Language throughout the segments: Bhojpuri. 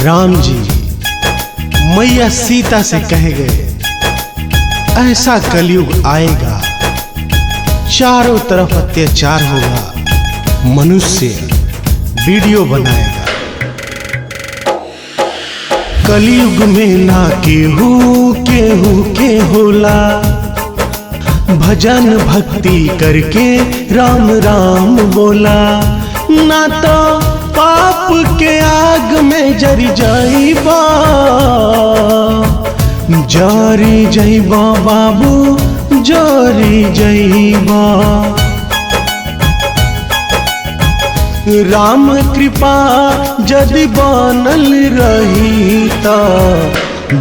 राम जी मैया सीता से कह गए, ऐसा कलयुग आएगा, चारों तरफ अत्याचार होगा, मनुष्य वीडियो बनाएगा। कलयुग में ना केहू केहू के होला, भजन भक्ति करके राम राम बोला, ना तो पाप के आग में जरी जाइबा, जारी जाइबा बाबू जारी जाइबा। राम कृपा जदि बनल रही ता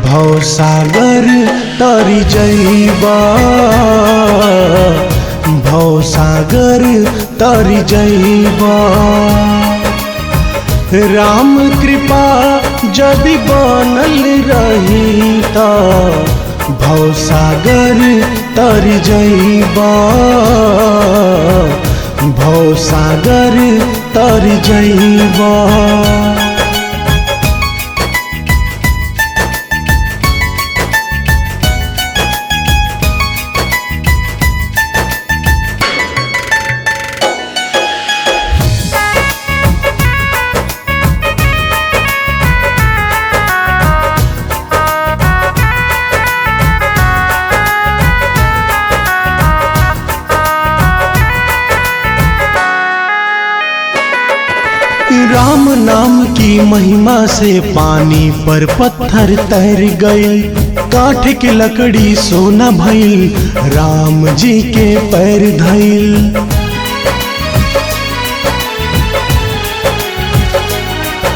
भव सागर तरी जाइबा, भव सागर तरी जाइबा। राम कृपा जदि बनल रही ता भव सागर तरी जाइबा, भव सागर तरी जाइबा। राम नाम की महिमा से पानी पर पत्थर तैर गए, काठ के लकड़ी सोना भइल, राम जी के पैर धइल।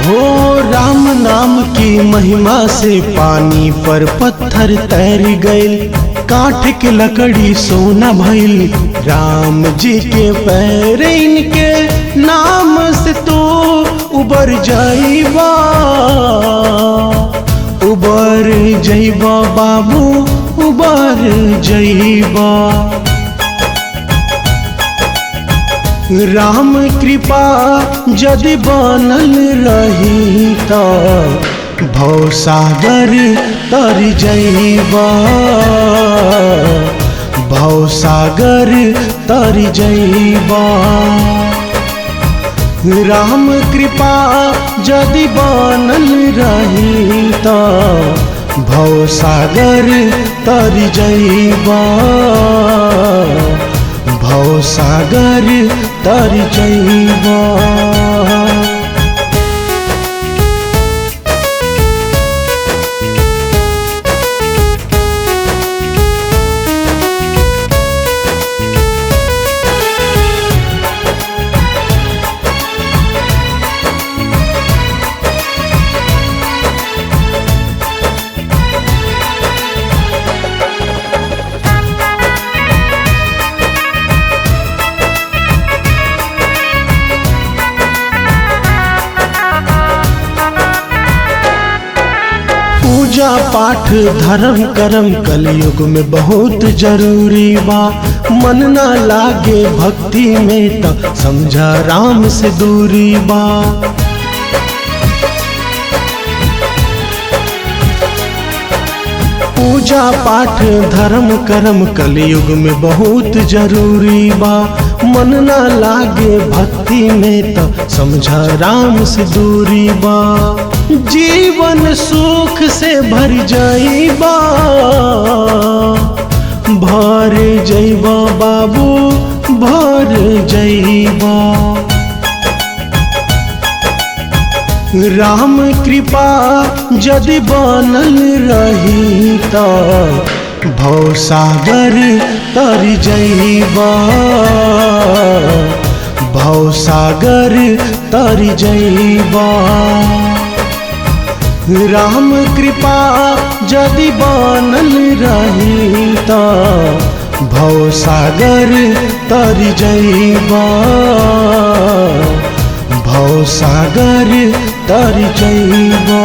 हो राम नाम की महिमा से पानी पर पत्थर तैर गए, काठ के लकड़ी सोना भइल, राम जी के पैर। इनके नाम से तो उबर जाइबा, उबर जाइबा बाबू उबर जाइबा। राम कृपा जदि बनल रही ता भव सागर तरी जाइबा, भव सागर तरी जाइबा। राम कृपा जदि बनल रही ता भव सागर तरी जाइबा, भव सागर तरी जाइबा। पूजा पाठ धर्म कर्म कलयुग में बहुत जरूरी बा, मन ना लागे भक्ति में तो समझा राम से दूरी बा। पूजा पाठ धर्म कर्म कलयुग में बहुत जरूरी बा, मन ना लागे भक्ति में तो समझा राम से दूरी बा। जीवन सुख से भर जाइबा, भर जाइबा बाबू भर जाइबा। राम कृपा जदि बनल रही ता भव सागर तरी जाइबा, भव सागर तरी जाइबा। राम कृपा जदि बनल रही ता भव सागर तरी जाइबा, भव सागर तरी जाइबा।